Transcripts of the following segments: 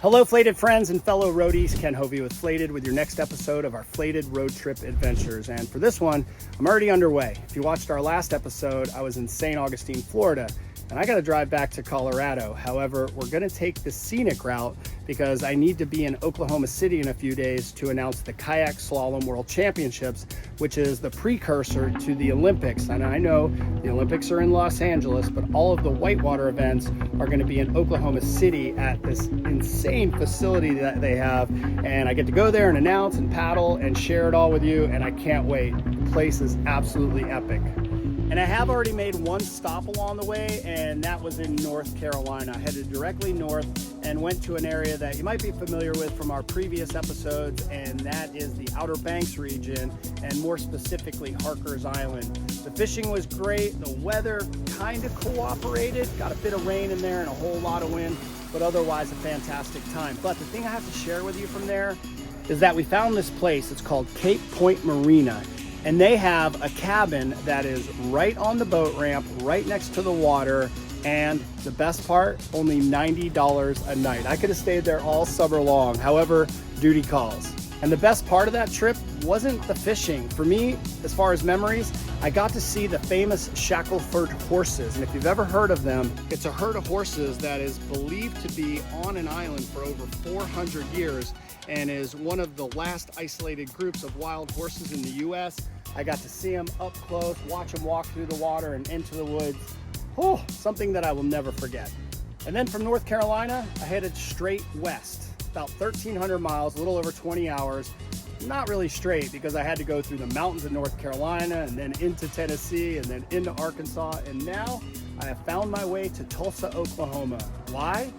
Hello, FLATED friends and fellow roadies. Ken Hoeve with FLATED with your next episode of our FLATED road trip adventures. And for this one, I'm already underway. If you watched our last episode, I was in St. Augustine, Florida, and I got to drive back to Colorado. However, we're going to take the scenic route because I need to be in Oklahoma City in a few days to announce the Kayak Slalom World Championships, which is the precursor to the Olympics. And I know the Olympics are in Los Angeles, but all of the whitewater events are going to be in Oklahoma City at this insane facility that they have. And I get to go there and announce and paddle and share it all with you, and I can't wait. The place is absolutely epic. And I have already made one stop along the way, and that was in North Carolina. I headed directly north and went to an area that you might be familiar with from our previous episodes, and that is the Outer Banks region, and more specifically Harker's Island. The fishing was great, the weather kind of cooperated, got a bit of rain in there and a whole lot of wind, but otherwise a fantastic time. But the thing I have to share with you from there is that we found this place. It's called Cape Point Marina. And they have a cabin that is right on the boat ramp, right next to the water. And the best part, only $90 a night. I could have stayed there all summer long. However, duty calls. And the best part of that trip wasn't the fishing. For me, as far as memories, I got to see the famous Shackelford horses. And if you've ever heard of them, it's a herd of horses that is believed to be on an island for over 400 years and is one of the last isolated groups of wild horses in the US. I got to see them up close, watch them walk through the water and into the woods. Oh, something that I will never forget. And then from North Carolina, I headed straight west, about 1,300 miles, a little over 20 hours. Not really straight because I had to go through the mountains of North Carolina and then into Tennessee and then into Arkansas. And now I have found my way to Tulsa, Oklahoma. Why?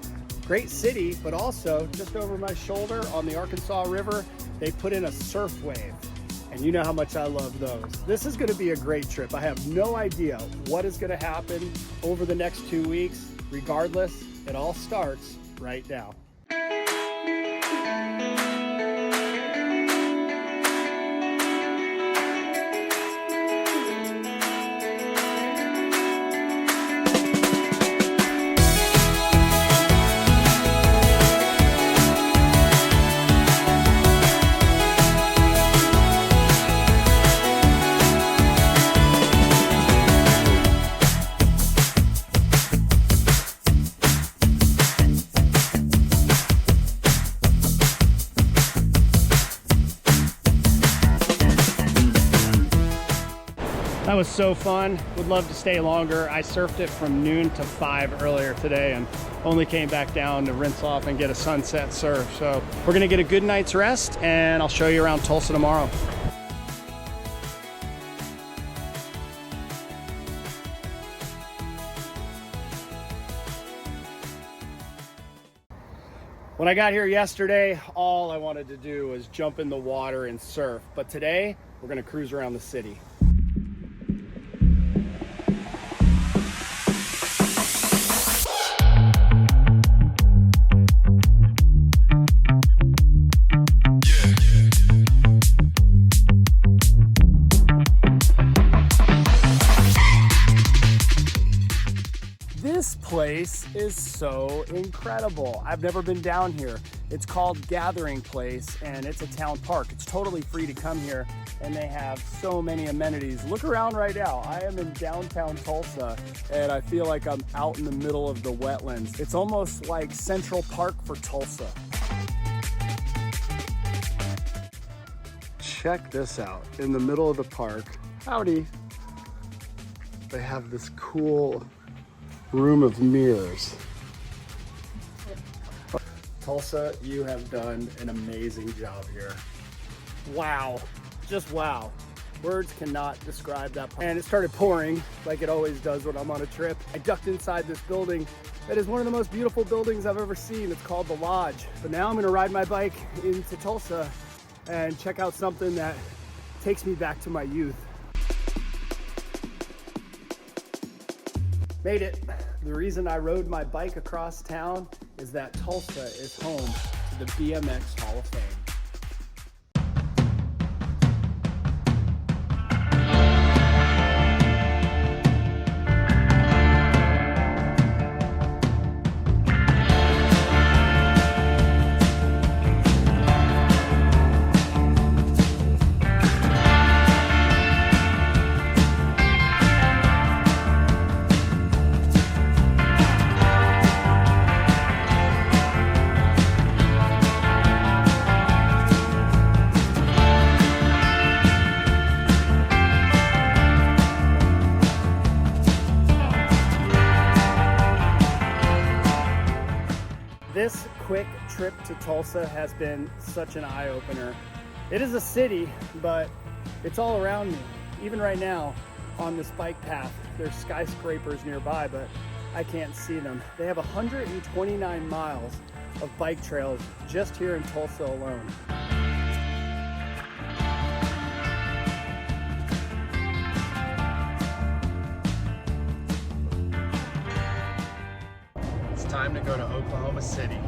Great city, but also just over my shoulder on the Arkansas River, they put in a surf wave. And you know how much I love those. This is going to be a great trip. I have no idea what is going to happen over the next 2 weeks. Regardless, it all starts right now. That was so fun. Would love to stay longer. I surfed it from noon to 5 earlier today and only came back down to rinse off and get a sunset surf. So we're gonna get a good night's rest and I'll show you around Tulsa tomorrow. When I got here yesterday, all I wanted to do was jump in the water and surf. But today, we're gonna cruise around the city. This place is so incredible. I've never been down here. It's called Gathering Place and it's a town park. It's totally free to come here and they have so many amenities. Look around right now. I am in downtown Tulsa and I feel like I'm out in the middle of the wetlands. It's almost like Central Park for Tulsa. Check this out. In the middle of the park, howdy, they have this cool room of mirrors. Tulsa, you have done an amazing job here. Wow, just wow. Words cannot describe that. And it started pouring like it always does when I'm on a trip. I ducked inside this building that is one of the most beautiful buildings I've ever seen. It's called The Lodge. But now I'm gonna ride my bike into Tulsa and check out something that takes me back to my youth. Made it. The reason I rode my bike across town is that Tulsa is home to the BMX Hall of Fame. trip to Tulsa has been such an eye-opener. It is a city, but it's all around me. Even right now on this bike path, there's skyscrapers nearby, but I can't see them. They have 129 miles of bike trails just here in Tulsa alone. It's time to go to Oklahoma City.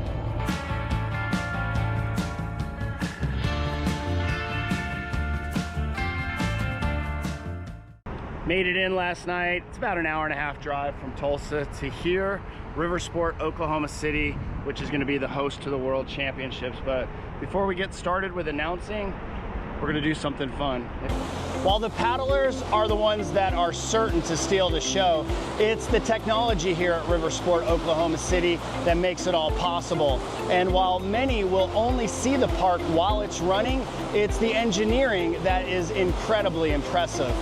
Made it in last night. It's about an hour-and-a-half drive from Tulsa to here, RIVERSPORT, Oklahoma City, which is going to be the host to the World Championships. But before we get started with announcing, we're going to do something fun. While the paddlers are the ones that are certain to steal the show, it's the technology here at RIVERSPORT Oklahoma City that makes it all possible. And while many will only see the park while it's running, it's the engineering that is incredibly impressive.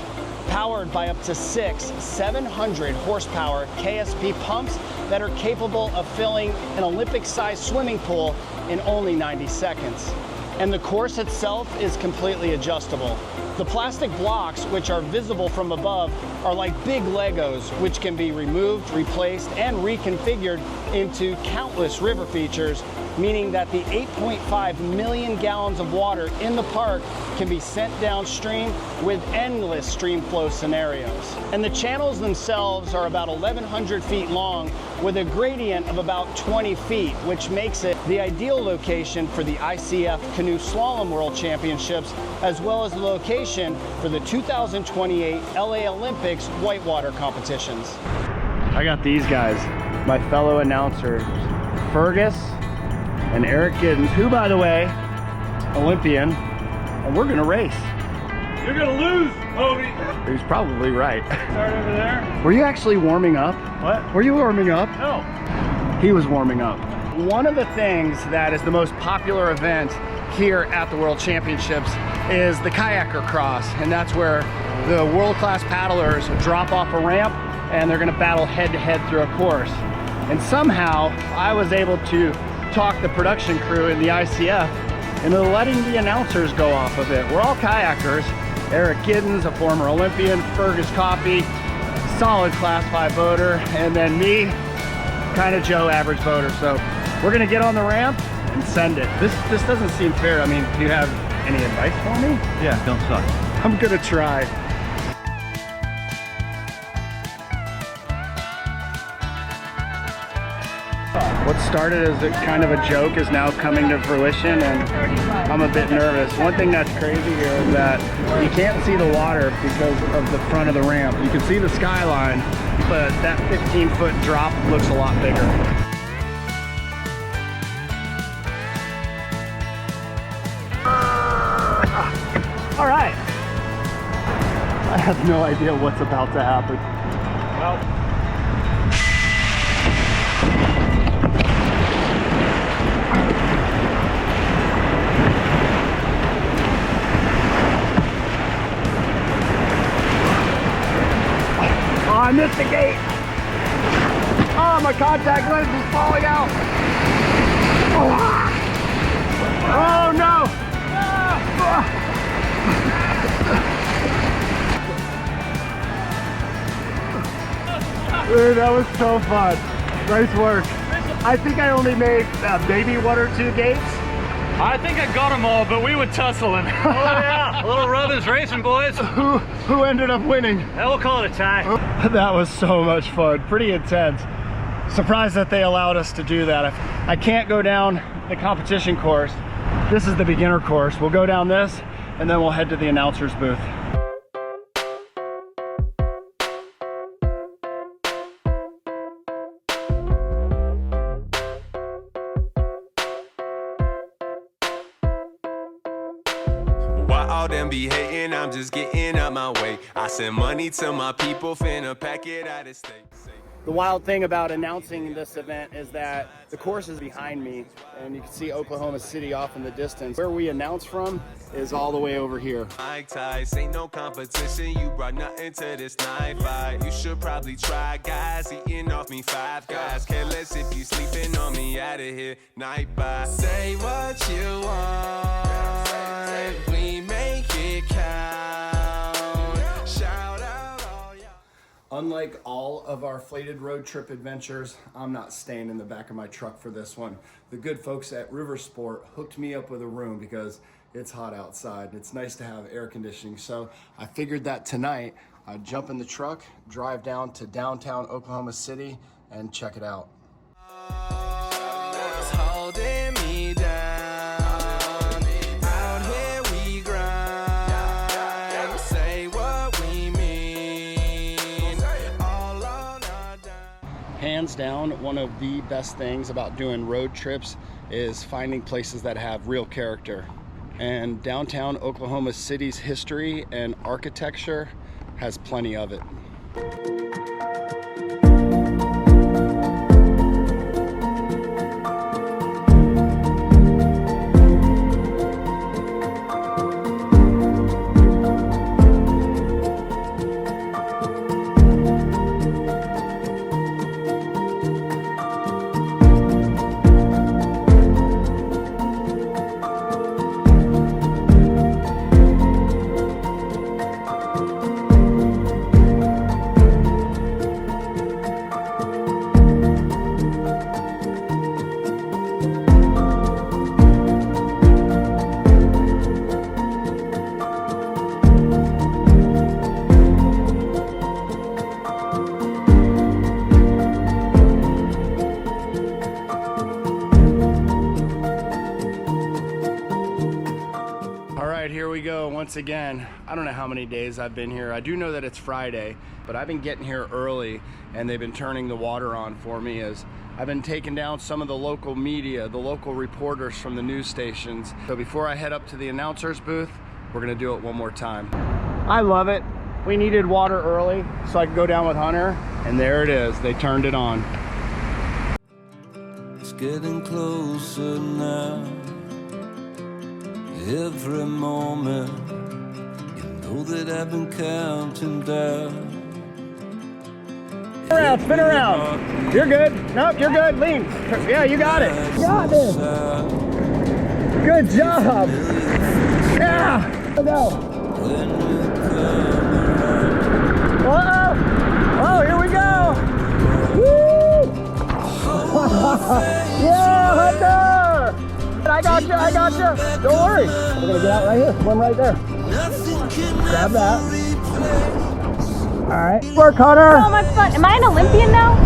Powered by up to 6 700 horsepower KSP pumps that are capable of filling an Olympic-sized swimming pool in only 90 seconds. And the course itself is completely adjustable. The plastic blocks, which are visible from above, are like big Legos, which can be removed, replaced, and reconfigured into countless river features, meaning that the 8.5 million gallons of water in the park can be sent downstream with endless stream flow scenarios. And the channels themselves are about 1,100 feet long with a gradient of about 20 feet, which makes it the ideal location for the ICF Canoe Slalom World Championships, as well as the location for the 2028 LA Olympics whitewater competitions. I got these guys, my fellow announcers, Fergus and Eric Giddens, who, by the way, Olympian, and we're gonna race. You're gonna lose, Hoeve. He's probably right. Start over there. Were you actually warming up? What? Were you warming up? No. He was warming up. One of the things that is the most popular event here at the World Championships is the kayaker cross, and that's where the world-class paddlers drop off a ramp and they're gonna battle head-to-head through a course. And somehow I was able to talk the production crew in the ICF into letting the announcers go off of it. We're all kayakers. Eric Giddens, a former Olympian, Fergus Coffey, solid class 5 boater, and then me, kind of Joe, average boater. So we're gonna get on the ramp and send it. This doesn't seem fair. I mean, do you have any advice for me? Yeah, don't suck. I'm gonna try. What started as a kind of a joke is now coming to fruition, and I'm a bit nervous. One thing that's crazy here is that you can't see the water because of the front of the ramp. You can see the skyline, but that 15-foot drop looks a lot bigger. All right. I have no idea what's about to happen. Well, I missed the gate. Oh, my contact lens is falling out. Oh no. Dude, that was so fun. Nice work. I think I only made maybe 1 or 2 gates. I think I got them all, but we were tussling. Oh yeah, a little Robbins racing, boys. Who ended up winning? Yeah, we'll call it a tie. That was so much fun, pretty intense. Surprised that they allowed us to do that. I can't go down the competition course. This is the beginner course. We'll go down this and then we'll head to the announcer's booth. Why all them be hating? I'm just getting out my way. I send money to my people, finna pack it out of state. The wild thing about announcing this event is that the course is behind me, and you can see Oklahoma City off in the distance. Where we announce from is all the way over here. Mike Tyson, ain't no competition. You brought nothing to this night fight. You should probably try, guys. Eating off me 5 guys. Careless if you sleeping on me, out of here. Night by. Say what you want. We make it count. Shout out all y'all. Unlike all of our FLATED road trip adventures, I'm not staying in the back of my truck for this one. The good folks at RIVERSPORT hooked me up with a room because it's hot outside. It's nice to have air conditioning. So I figured that tonight I'd jump in the truck, drive down to downtown Oklahoma City, and check it out. It's holding me down. Out here we grind. Say what we mean. All on our dime. Hands down, one of the best things about doing road trips is finding places that have real character. And downtown Oklahoma City's history and architecture has plenty of it. Here we go once again. I don't know how many days I've been here. I do know that it's Friday, but I've been getting here early and they've been turning the water on for me as I've been taking down some of the local media, the local reporters from the news stations. So before I head up to the announcer's booth, we're gonna do it one more time. I love it. We needed water early so I could go down with Hunter, and there it is. They turned it on. It's getting closer now. Every moment, you know that I've been counting down. Spin around. You're good. Nope, you're good. Lean. Yeah, you got it. Got it. Good job. Yeah. Go. Oh, here we go. Woo. Yeah, Hunter. I got you, I got you. Don't worry. We're gonna get out right here. Swim right there. Grab that. All right. Work, Hunter. So much fun. Am I an Olympian now?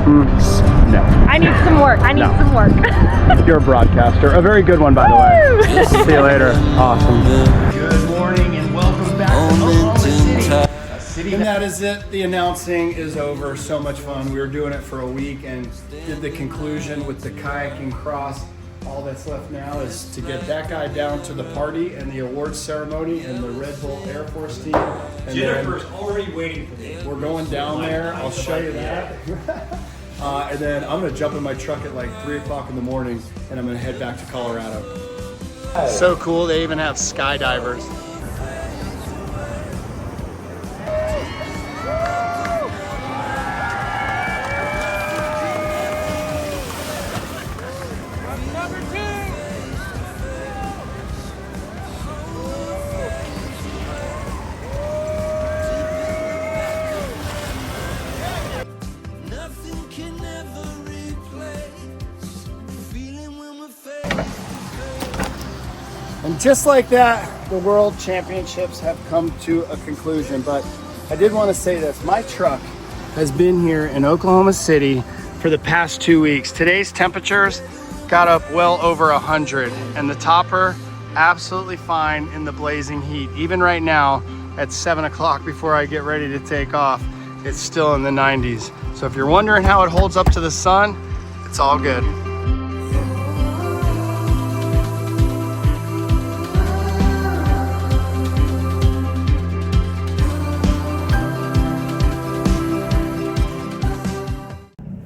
No. I need some work. I need some work. You're a broadcaster. A very good one, by the way. See you later. Awesome. Good morning and welcome back to Oklahoma City. And that is it. The announcing is over. So much fun. We were doing it for a week and did the conclusion with the kayaking cross. All that's left now is to get that guy down to the party and the awards ceremony and the Red Bull Air Force team. And Jennifer's already waiting for me. we're going down there. I'll show you that. And then I'm gonna jump in my truck at like 3 o'clock in the morning and I'm gonna head back to Colorado. So cool, they even have skydivers. And just like that, the World Championships have come to a conclusion. But I did want to say this, my truck has been here in Oklahoma City for the past 2 weeks. Today's temperatures got up well over 100 and the topper absolutely fine in the blazing heat. Even right now at 7 o'clock before I get ready to take off, it's still in the 90s. So if you're wondering how it holds up to the sun, it's all good.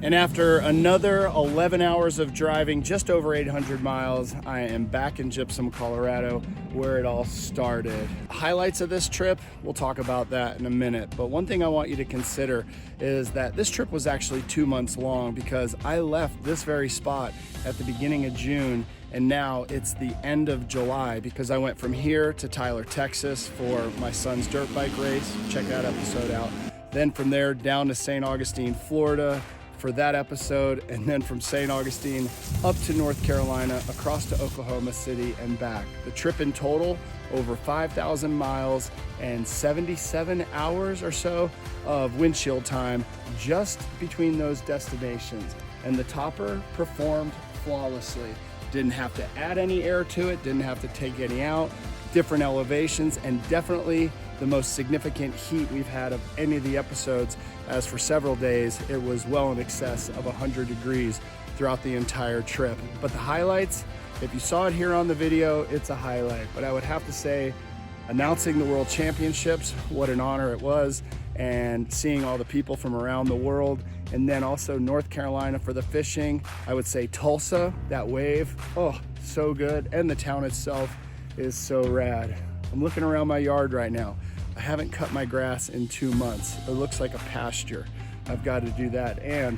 And after another 11 hours of driving, just over 800 miles, I am back in Gypsum, Colorado, where it all started. Highlights of this trip, we'll talk about that in a minute. But one thing I want you to consider is that this trip was actually 2 months long, because I left this very spot at the beginning of June, and now it's the end of July, because I went from here to Tyler, Texas for my son's dirt bike race. Check that episode out. Then from there down to St. Augustine, Florida, for that episode, and then from St. Augustine up to North Carolina, across to Oklahoma City and back. The trip in total, over 5,000 miles and 77 hours or so of windshield time just between those destinations. And the topper performed flawlessly. Didn't have to add any air to it, didn't have to take any out, different elevations, and definitely the most significant heat we've had of any of the episodes, as for several days it was well in excess of 100 degrees throughout the entire trip. But the highlights, if you saw it here on the video, it's a highlight. But I would have to say, announcing the World Championships, what an honor it was, and seeing all the people from around the world. And then also North Carolina for the fishing. I would say Tulsa, that wave, oh, so good. And the town itself is so rad. I'm looking around my yard right now. I haven't cut my grass in 2 months. It looks like a pasture. I've got to do that. And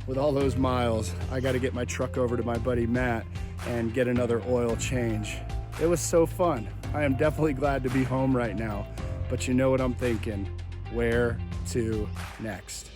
with all those miles, I got to get my truck over to my buddy Matt and get another oil change. It was so fun. I am definitely glad to be home right now, but you know what I'm thinking, where to next?